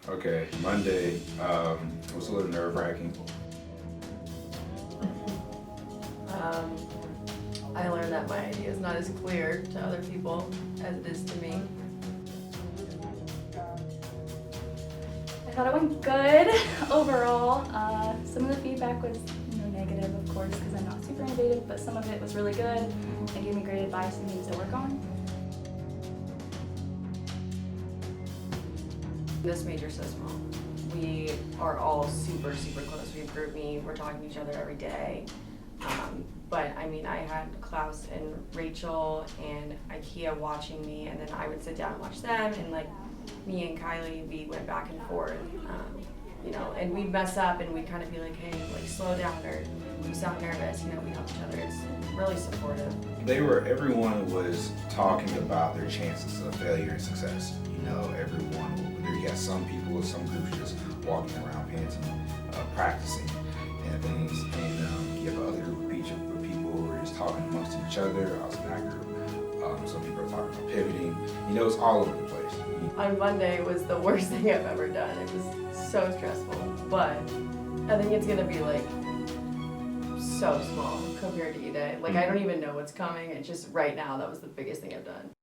Okay, Monday was a little nerve-wracking. I learned that my idea is not as clear to other people as it is to me. I thought it went good overall. Some of the feedback was negative, of course, because I'm not super innovative, but some of it was really good and gave me great advice and things to work on. This major so small. We are all super close. We have group meet, we're talking to each other every day. But I mean, I had Klaus and Rachel and IKEA watching me, and then I would sit down and watch them, and like me and Kylie, we went back and forth, and we'd mess up and we'd kind of be like, hey, like slow down, or you sound nervous, we help each other. It's really supportive. Everyone was talking about their chances of failure and success. Everyone, you got some people, some groups just walking around panting, practicing and things, and you have other group of people who are just talking amongst each other. I was in that group. Some people are talking about pivoting. It's all over the place. On Monday was the worst thing I've ever done. It was so stressful, but I think it's gonna be like so small compared to E-Day. Like I don't even know what's coming. It's just right now that was the biggest thing I've done.